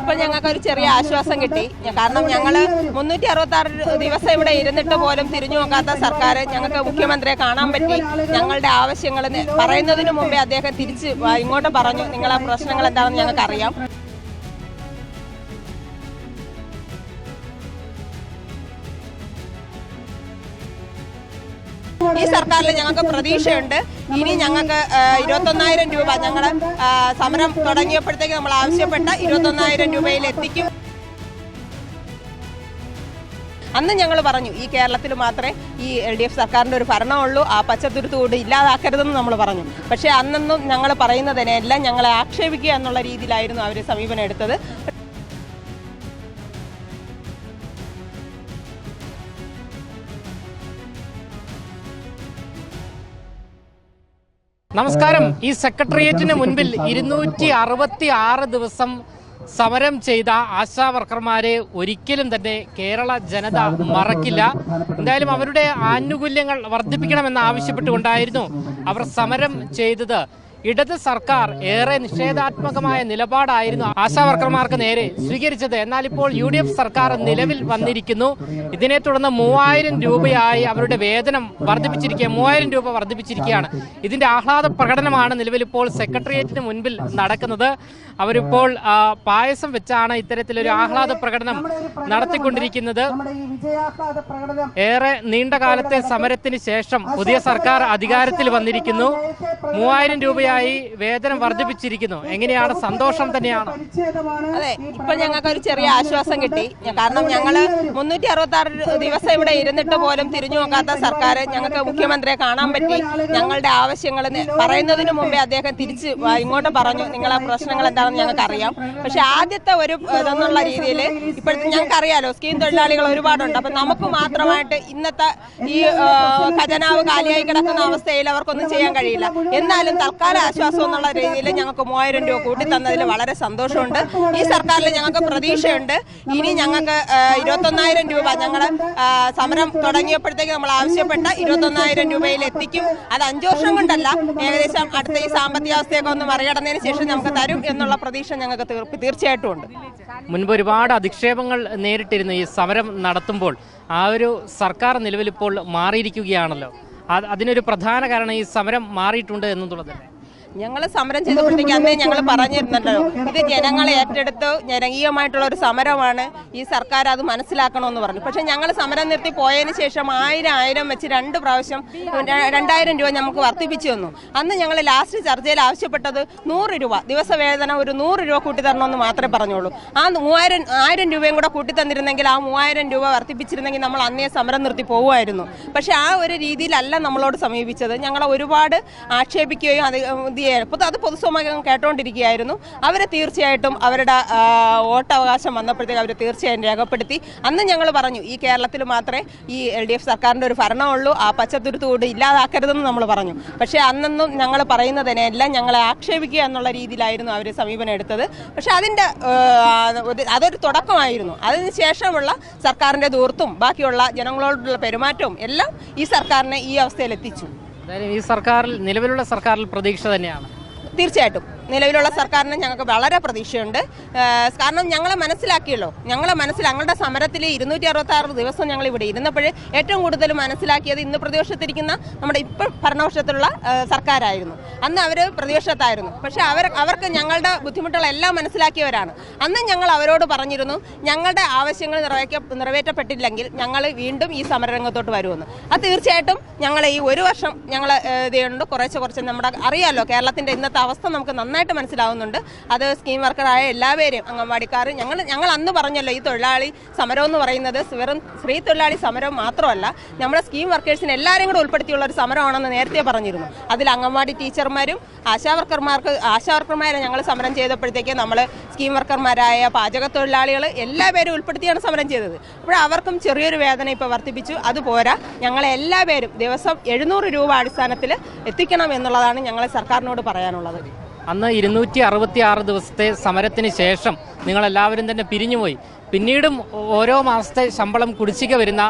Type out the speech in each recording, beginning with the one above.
ഇപ്പം ഞങ്ങൾക്കൊരു ചെറിയ ആശ്വാസം കിട്ടി. കാരണം ഞങ്ങൾ 366 ദിവസം ഇവിടെ ഇരുന്നിട്ട് പോലും തിരിഞ്ഞു നോക്കാത്ത സർക്കാർ ഞങ്ങൾക്ക് മുഖ്യമന്ത്രിയെ കാണാൻ പറ്റി. ഞങ്ങളുടെ ആവശ്യങ്ങൾ പറയുന്നതിന് മുമ്പേ അദ്ദേഹം തിരിച്ച് ഇങ്ങോട്ട് പറഞ്ഞു, നിങ്ങളെ പ്രശ്നങ്ങൾ എന്താണെന്ന് ഞങ്ങൾക്കറിയാം. ഈ സർക്കാരിൽ ഞങ്ങൾക്ക് പ്രതീക്ഷയുണ്ട്. ഇനി ഞങ്ങൾക്ക് 21,000 രൂപ ഞങ്ങൾ സമരം തുടങ്ങിയപ്പോഴത്തേക്ക് നമ്മൾ ആവശ്യപ്പെട്ട 21,000 രൂപയിൽ എത്തിക്കും. അന്ന് ഞങ്ങൾ പറഞ്ഞു, ഈ കേരളത്തിൽ മാത്രമേ ഈ LDF സർക്കാരിൻ്റെ ഒരു ഭരണമുള്ളൂ, ആ പച്ചത്തുരുത്ത് കൂടി ഇല്ലാതാക്കരുതെന്ന് നമ്മൾ പറഞ്ഞു. പക്ഷേ അന്നൊന്നും ഞങ്ങൾ പറയുന്നതിനെല്ലാം ഞങ്ങളെ ആക്ഷേപിക്കുക എന്നുള്ള രീതിയിലായിരുന്നു അവർ സമീപനം എടുത്തത്. നമസ്കാരം. ഈ സെക്രട്ടേറിയറ്റിന് മുൻപിൽ 266 ദിവസം സമരം ചെയ്ത ആശാ വർക്കർമാരെ ഒരിക്കലും തന്നെ കേരള ജനത മറക്കില്ല. എന്തായാലും അവരുടെ ആനുകൂല്യങ്ങൾ വർദ്ധിപ്പിക്കണമെന്ന് ആവശ്യപ്പെട്ടുകൊണ്ടായിരുന്നു അവർ സമരം ചെയ്തത്. ഇടത് സർക്കാർ ഏറെ നിഷേധാത്മകമായ നിലപാടായിരുന്നു ആശാ വർക്കർമാർക്ക് നേരെ സ്വീകരിച്ചത്. എന്നാൽ ഇപ്പോൾ UDF സർക്കാർ നിലവിൽ വന്നിരിക്കുന്നു. ഇതിനെ തുടർന്ന് 3000 രൂപയായി അവരുടെ വേതനം വർദ്ധിപ്പിച്ചിരിക്കുക, 3000 രൂപ വർദ്ധിപ്പിച്ചിരിക്കുകയാണ്. ഇതിന്റെ ആഹ്ലാദ പ്രകടനമാണ് നിലവിലിപ്പോൾ സെക്രട്ടേറിയറ്റിന് മുൻപിൽ നടക്കുന്നത്. അവരിപ്പോൾ പായസം വെച്ചാണ് ഇത്തരത്തിലൊരു ആഹ്ലാദ പ്രകടനം നടത്തിക്കൊണ്ടിരിക്കുന്നത്. ഏറെ നീണ്ട കാലത്തെ സമരത്തിന് ശേഷം പുതിയ സർക്കാർ അധികാരത്തിൽ വന്നിരിക്കുന്നു. 3000 രൂപയായി വേതനം വർദ്ധിപ്പിച്ചിരിക്കുന്നു. എങ്ങനെയാണ്? സന്തോഷം തന്നെയാണ്. അതെ, ഇപ്പൊ ഞങ്ങൾക്കൊരു ചെറിയ ആശ്വാസം കിട്ടി. കാരണം ഞങ്ങൾ 366 ദിവസം ഇവിടെ ഇരുന്നിട്ട് പോലും തിരിഞ്ഞു നോക്കാത്ത സർക്കാർ ഞങ്ങൾക്ക് മുഖ്യമന്ത്രിയെ കാണാൻ പറ്റി. ഞങ്ങളുടെ ആവശ്യങ്ങൾ പറയുന്നതിന് മുമ്പേ അദ്ദേഹം തിരിച്ച് ഇങ്ങോട്ട് പറഞ്ഞു, നിങ്ങളെ പ്രശ്നങ്ങൾ എന്താണെന്ന് ഞങ്ങൾക്കറിയാം. പക്ഷെ ആദ്യത്തെ ഒരു ഇതെന്നുള്ള രീതിയിൽ ഇപ്പോഴത്തെ ഞങ്ങൾക്കറിയാലോ, സ്കീം തൊഴിലാളികൾ ഒരുപാടുണ്ട്. അപ്പം നമുക്ക് മാത്രമായിട്ട് ഇന്നത്തെ ഈ ഖജനാവ് കാലിയായി കിടക്കുന്ന അവസ്ഥയിൽ അവർക്കൊന്നും ചെയ്യാൻ കഴിയില്ല. എന്നാലും തൽക്കാല ആശ്വാസം എന്നുള്ള രീതിയിൽ ഞങ്ങൾക്ക് 3000 രൂപ കൂട്ടി തന്നതിൽ വളരെ സന്തോഷമുണ്ട്. ഈ സർക്കാരിൽ ഞങ്ങൾക്ക് പ്രതീക്ഷയുണ്ട്. ഇനി ഞങ്ങൾക്ക് 21,000 രൂപ ഞങ്ങൾ സമരം തുടങ്ങിയപ്പോഴത്തേക്ക് നമ്മൾ ആവശ്യപ്പെട്ട 21,000 രൂപയിൽ എത്തിക്കും. അത് 5 വർഷം കൊണ്ടല്ല, ഏകദേശം അടുത്ത ഈ സാമ്പത്തിക അവസ്ഥയൊക്കെ ഒന്ന് മറികടന്നതിന് ശേഷം നമുക്ക് തരും എന്നുള്ള പ്രതീക്ഷ ഞങ്ങൾക്ക് തീർച്ചയായിട്ടും ഉണ്ട്. മുൻപ് ഒരുപാട് അധിക്ഷേപങ്ങൾ നേരിട്ടിരുന്നു ഈ സമരം നടത്തുമ്പോൾ. ആ ഒരു സർക്കാർ നിലവിലിപ്പോൾ മാറിയിരിക്കുകയാണല്ലോ. അതിനൊരു പ്രധാന കാരണം ഈ സമരം മാറിയിട്ടുണ്ട് എന്നുള്ളതല്ലേ? ഞങ്ങൾ സമരം ചെയ്തപ്പോഴത്തേക്ക് അന്നേ ഞങ്ങൾ പറഞ്ഞിരുന്നല്ലോ, ഇത് ജനങ്ങളെ ഏറ്റെടുത്ത് ജനകീയമായിട്ടുള്ള ഒരു സമരമാണ്, ഈ സർക്കാർ അത് മനസ്സിലാക്കണമെന്ന് പറഞ്ഞു. പക്ഷെ ഞങ്ങൾ സമരം നിർത്തി പോയതിന് ശേഷം 1000 വെച്ച് 2 പ്രാവശ്യം 2000 രൂപ നമുക്ക് വർദ്ധിപ്പിച്ചു തന്നു. അന്ന് ഞങ്ങൾ ലാസ്റ്റ് ചർച്ചയിൽ ആവശ്യപ്പെട്ടത് 100 രൂപ ദിവസവേതനം, ഒരു 100 രൂപ കൂട്ടിത്തരണമെന്ന് മാത്രമേ പറഞ്ഞുള്ളൂ. ആ 1000 രൂപയും കൂടെ കൂട്ടിത്തന്നിരുന്നെങ്കിൽ, ആ 3000 രൂപ വർദ്ധിപ്പിച്ചിരുന്നെങ്കിൽ നമ്മൾ അന്നേ സമരം നിർത്തി പോകുമായിരുന്നു. പക്ഷെ ആ ഒരു രീതിയിലല്ല നമ്മളോട് സമീപിച്ചത്. ഞങ്ങളെ ഒരുപാട് ആക്ഷേപിക്കുകയും അത് പൊതുസമൂഹം കേട്ടോണ്ടിരിക്കുകയായിരുന്നു. അവരെ തീർച്ചയായിട്ടും അവരുടെ വോട്ടവകാശം വന്നപ്പോഴത്തേക്ക് അവർ തീർച്ചയായും രേഖപ്പെടുത്തി. അന്ന് ഞങ്ങൾ പറഞ്ഞു, ഈ കേരളത്തിൽ മാത്രമേ ഈ LDF സർക്കാരിൻ്റെ ഒരു ഭരണമുള്ളൂ, ആ പച്ചത്തുരുത്ത് കൂടി ഇല്ലാതാക്കരുതെന്ന് നമ്മൾ പറഞ്ഞു. പക്ഷേ അന്നൊന്നും ഞങ്ങൾ പറയുന്നതിനെല്ലാം ഞങ്ങളെ ആക്ഷേപിക്കുക എന്നുള്ള രീതിയിലായിരുന്നു അവർ സമീപനം എടുത്തത്. പക്ഷെ അതിൻ്റെ അതൊരു തുടക്കമായിരുന്നു. അതിന് ശേഷമുള്ള സർക്കാരിൻ്റെ ദൂർത്തും ബാക്കിയുള്ള ജനങ്ങളോടുള്ള പെരുമാറ്റവും എല്ലാം ഈ സർക്കാരിനെ ഈ അവസ്ഥയിലെത്തിച്ചു. ഈ സർക്കാരിൽ, നിലവിലുള്ള സർക്കാരിൽ പ്രതീക്ഷ തന്നെയാണ്. തീർച്ചയായിട്ടും നിലവിലുള്ള സർക്കാരിന് ഞങ്ങൾക്ക് വളരെ പ്രതീക്ഷയുണ്ട്. കാരണം ഞങ്ങളെ മനസ്സിലാക്കിയല്ലോ, ഞങ്ങളുടെ സമരത്തിൽ 266 ദിവസം ഞങ്ങൾ ഇവിടെ ഇരുന്നപ്പോൾ ഏറ്റവും കൂടുതൽ മനസ്സിലാക്കിയത് ഇന്ന് പ്രതിപക്ഷത്തിരിക്കുന്ന നമ്മുടെ ഇപ്പോൾ ഭരണപക്ഷത്തിലുള്ള സർക്കാരായിരുന്നു. അന്ന് അവർ പ്രതിപക്ഷത്തായിരുന്നു. പക്ഷേ അവർക്ക് ഞങ്ങളുടെ ബുദ്ധിമുട്ടുകളെല്ലാം മനസ്സിലാക്കിയവരാണ്. അന്ന് ഞങ്ങൾ അവരോട് പറഞ്ഞിരുന്നു, ഞങ്ങളുടെ ആവശ്യങ്ങൾ നിറവേറ്റപ്പെട്ടില്ലെങ്കിൽ ഞങ്ങൾ വീണ്ടും ഈ സമരരംഗത്തോട്ട് വരുമെന്ന്. അത് തീർച്ചയായിട്ടും ഞങ്ങൾ ഈ 1 വർഷം ഞങ്ങൾ ഇത് ചെയ്യുന്നുണ്ട്. കുറച്ച് നമ്മുടെ അറിയാമല്ലോ, കേരളത്തിൻ്റെ ഇന്നത്തെ അവസ്ഥ നമുക്ക് നന്നായിട്ട് മനസ്സിലാവുന്നുണ്ട്. അത് സ്കീം വർക്കറായ എല്ലാവരെയും, അംഗൻവാടിക്കാർ, ഞങ്ങൾ അന്ന് പറഞ്ഞല്ലോ, ഈ തൊഴിലാളി സമരം എന്ന് പറയുന്നത് വെറും സ്ത്രീ തൊഴിലാളി സമരം മാത്രമല്ല, നമ്മുടെ സ്കീം വർക്കേഴ്സിന് എല്ലാവരെയും കൂടെ ഉൾപ്പെടുത്തിയുള്ള ഒരു സമരമാണെന്ന് നേരത്തെ പറഞ്ഞിരുന്നു. അതിൽ അംഗൻവാടി ടീച്ചർമാരും ആശാവർക്കർമാരെ ഞങ്ങൾ സമരം ചെയ്തപ്പോഴത്തേക്ക് നമ്മൾ സ്കീം വർക്കർമാരായ പാചക തൊഴിലാളികൾ എല്ലാവരും ഉൾപ്പെടുത്തിയാണ് സമരം ചെയ്തത്. അപ്പോൾ അവർക്കും ചെറിയൊരു വേതനം ഇപ്പോൾ വർദ്ധിപ്പിച്ചു. അതുപോരാ, ഞങ്ങളെല്ലാവരും ദിവസം 700 രൂപ അടിസ്ഥാനത്തിൽ എത്തിക്കണം എന്നുള്ളതാണ് ഞങ്ങളെ സർക്കാരിനോട് പറയാനുള്ളത്. അന്ന് 266 ദിവസത്തെ സമരത്തിന് ശേഷം നിങ്ങളെല്ലാവരും തന്നെ പിരിഞ്ഞുപോയി. പിന്നീടും ഓരോ മാസത്തെ ശമ്പളം കുടിശ്ശിക വരുന്ന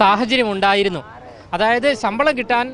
സാഹചര്യം ഉണ്ടായിരുന്നു. അതായത് ശമ്പളം കിട്ടാൻ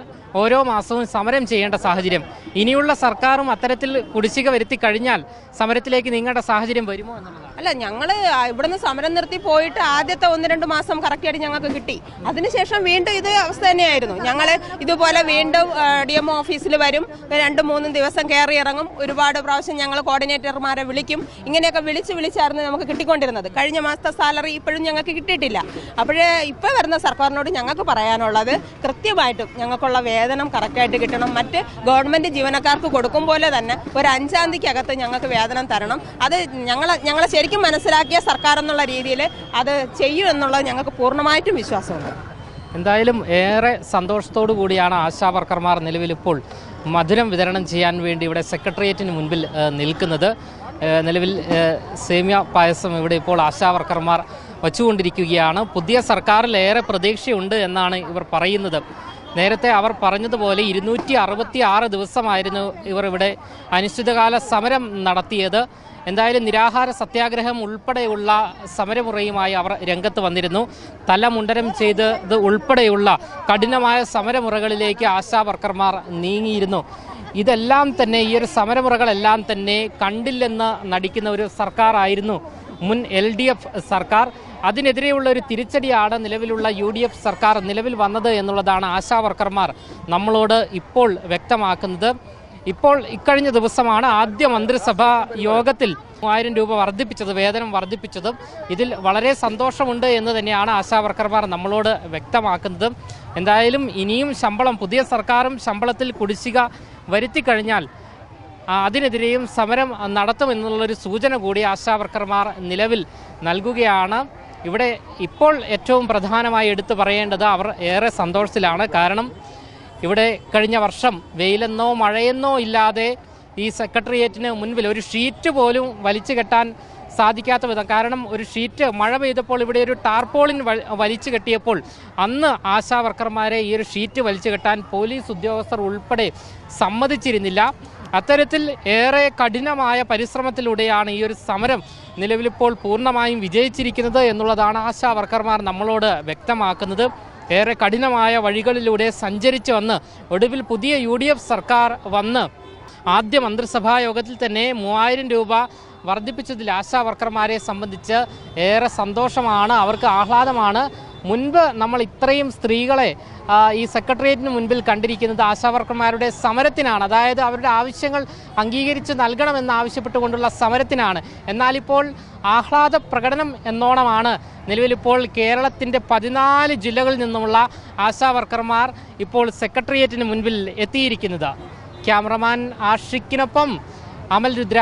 ഓരോ മാസവും സമരം ചെയ്യേണ്ട സാഹചര്യം. ഇനിയുള്ള സർക്കാരും അത്തരത്തിൽ കുടിശ്ശിക വരുത്തി കഴിഞ്ഞാൽ സമരത്തിലേക്ക് നീങ്ങേണ്ട സാഹചര്യം വരുമോ എന്നുള്ളതാണ്. അല്ല, ഞങ്ങൾ ഇവിടുന്ന് സമരം നിർത്തി പോയിട്ട് ആദ്യത്തെ 1-2 മാസം കറക്റ്റായിട്ട് ഞങ്ങൾക്ക് കിട്ടി. അതിനുശേഷം വീണ്ടും ഇത് അവസ്ഥ തന്നെയായിരുന്നു. ഞങ്ങൾ ഇതുപോലെ വീണ്ടും DMO ഓഫീസിൽ വരും, 2-3 ദിവസം കയറി ഇറങ്ങും. ഒരുപാട് പ്രാവശ്യം ഞങ്ങൾ കോർഡിനേറ്റർമാരെ വിളിക്കും. ഇങ്ങനെയൊക്കെ വിളിച്ചായിരുന്നു നമുക്ക് കിട്ടിക്കൊണ്ടിരുന്നത്. കഴിഞ്ഞ മാസത്തെ സാലറി ഇപ്പോഴും ഞങ്ങൾക്ക് കിട്ടിയിട്ടില്ല. അപ്പോഴേ ഇപ്പോൾ വരുന്ന സർക്കാരിനോട് ഞങ്ങൾക്ക് പറയാനുള്ളത്, കൃത്യമായിട്ടും ഞങ്ങൾക്കുള്ള വേതനം കറക്റ്റായിട്ട് കിട്ടണം. മറ്റ് ഗവൺമെൻറ് ജീവനക്കാർക്ക് കൊടുക്കും പോലെ തന്നെ ഒരു 5-ാം തീയതിക്കകത്ത് ഞങ്ങൾക്ക് വേതനം തരണം. അത് ഞങ്ങളെ ശരിക്കും മനസ്സിലാക്കിയ സർക്കാർ എന്നുള്ള രീതിയിൽ അത് ചെയ്യും എന്നുള്ളത് ഞങ്ങൾക്ക് പൂർണ്ണമായിട്ടും വിശ്വാസമുണ്ട്. എന്തായാലും ഏറെ സന്തോഷത്തോടു കൂടിയാണ് ആശാ വർക്കർമാർ നിലവിലിപ്പോൾ മധുരം വിതരണം ചെയ്യാൻ വേണ്ടി ഇവിടെ സെക്രട്ടേറിയറ്റിന് മുൻപിൽ നിൽക്കുന്നത്. നിലവിൽ സേമിയ പായസം ഇവിടെ ഇപ്പോൾ ആശാ വർക്കർമാർ വച്ചുകൊണ്ടിരിക്കുകയാണ്. പുതിയ സർക്കാരിൽ ഏറെ പ്രതീക്ഷയുണ്ട് എന്നാണ് ഇവർ പറയുന്നത്. നേരത്തെ അവർ പറഞ്ഞതുപോലെ 266 ദിവസമായിരുന്നു ഇവർ ഇവിടെ അനിശ്ചിതകാല സമരം നടത്തിയത്. എന്തായാലും നിരാഹാര സത്യാഗ്രഹം ഉൾപ്പെടെയുള്ള സമരമുറയുമായി അവർ രംഗത്ത് വന്നിരുന്നു. തലമുണ്ടനം ചെയ്തത് ഉൾപ്പെടെയുള്ള കഠിനമായ സമരമുറകളിലേക്ക് ആശാ വർക്കർമാർ നീങ്ങിയിരുന്നു. ഇതെല്ലാം തന്നെ, ഈ ഒരു സമരമുറകളെല്ലാം തന്നെ കണ്ടില്ലെന്ന് നടിക്കുന്ന ഒരു സർക്കാരായിരുന്നു മുൻ LDF സർക്കാർ. അതിനെതിരെയുള്ള ഒരു തിരിച്ചടിയാണ് നിലവിലുള്ള UDF സർക്കാർ നിലവിൽ വന്നത് എന്നുള്ളതാണ് ആശാ വർക്കർമാർ നമ്മളോട് ഇപ്പോൾ വ്യക്തമാക്കുന്നത്. ഇപ്പോൾ ഇക്കഴിഞ്ഞ ദിവസമാണ് ആദ്യ മന്ത്രിസഭാ യോഗത്തിൽ 3000 രൂപ വർദ്ധിപ്പിച്ചത്, വേതനം വർദ്ധിപ്പിച്ചതും. ഇതിൽ വളരെ സന്തോഷമുണ്ട് എന്ന് തന്നെയാണ് ആശാ വർക്കർമാർ നമ്മളോട് വ്യക്തമാക്കുന്നത്. എന്തായാലും ഇനിയും പുതിയ സർക്കാരും ശമ്പളത്തിൽ കുടിശ്ശിക വരുത്തിക്കഴിഞ്ഞാൽ അതിനെതിരെയും സമരം നടത്തുമെന്നുള്ളൊരു സൂചന കൂടി ആശാ വർക്കർമാർ നിലവിൽ നൽകുകയാണ്. ഇവിടെ ഇപ്പോൾ ഏറ്റവും പ്രധാനമായി എടുത്തു പറയേണ്ടത് അവർ ഏറെ സന്തോഷത്തിലാണ്. കാരണം ഇവിടെ കഴിഞ്ഞ വർഷം വെയിലെന്നോ മഴയെന്നോ ഇല്ലാതെ ഈ സെക്രട്ടേറിയറ്റിന് മുൻപിൽ ഒരു ഷീറ്റ് പോലും വലിച്ചു കെട്ടാൻ സാധിക്കാത്ത വിധം, കാരണം ഒരു ഷീറ്റ് മഴ പെയ്തപ്പോൾ ഇവിടെ ഒരു ടാർപോളിൻ വലിച്ചു കെട്ടിയപ്പോൾ അന്ന് ആശാ വർക്കർമാരെ ഈ ഒരു ഷീറ്റ് വലിച്ചു കെട്ടാൻ പോലീസ് ഉദ്യോഗസ്ഥർ ഉൾപ്പെടെ സമ്മതിച്ചിരുന്നില്ല. അത്തരത്തിൽ ഏറെ കഠിനമായ പരിശ്രമത്തിലൂടെയാണ് ഈ ഒരു സമരം നിലവിലിപ്പോൾ പൂർണ്ണമായും വിജയിച്ചിരിക്കുന്നത് എന്നുള്ളതാണ് ആശാ വർക്കർമാർ നമ്മളോട് വ്യക്തമാക്കുന്നത്. ഏറെ കഠിനമായ വഴികളിലൂടെ സഞ്ചരിച്ച് വന്ന് ഒടുവിൽ പുതിയ UDF സർക്കാർ വന്ന് ആദ്യ മന്ത്രിസഭാ യോഗത്തിൽ തന്നെ 3000 രൂപ വർദ്ധിപ്പിച്ചതിൽ ആശാ വർക്കർമാരെ സംബന്ധിച്ച് ഏറെ സന്തോഷമാണ്, അവർക്ക് ആഹ്ലാദമാണ്. മുൻപ് നമ്മൾ ഇത്രയും സ്ത്രീകളെ ഈ സെക്രട്ടേറിയറ്റിന് മുൻപിൽ കണ്ടിരിക്കുന്നത് ആശാ വർക്കർമാരുടെ സമരത്തിനാണ്, അതായത് അവരുടെ ആവശ്യങ്ങൾ അംഗീകരിച്ച് നൽകണമെന്ന് ആവശ്യപ്പെട്ടുകൊണ്ടുള്ള സമരത്തിനാണ്. എന്നാലിപ്പോൾ ആഹ്ലാദ പ്രകടനം എന്നോണമാണ് നിലവിലിപ്പോൾ കേരളത്തിൻ്റെ 14 ജില്ലകളിൽ നിന്നുമുള്ള ആശാ വർക്കർമാർ ഇപ്പോൾ സെക്രട്ടേറിയറ്റിന് മുൻപിൽ എത്തിയിരിക്കുന്നത്. ക്യാമറമാൻ ആഷിക്കിനൊപ്പം അമൽ രുദ്ര,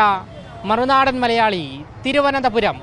മറുനാടൻ മലയാളി, തിരുവനന്തപുരം.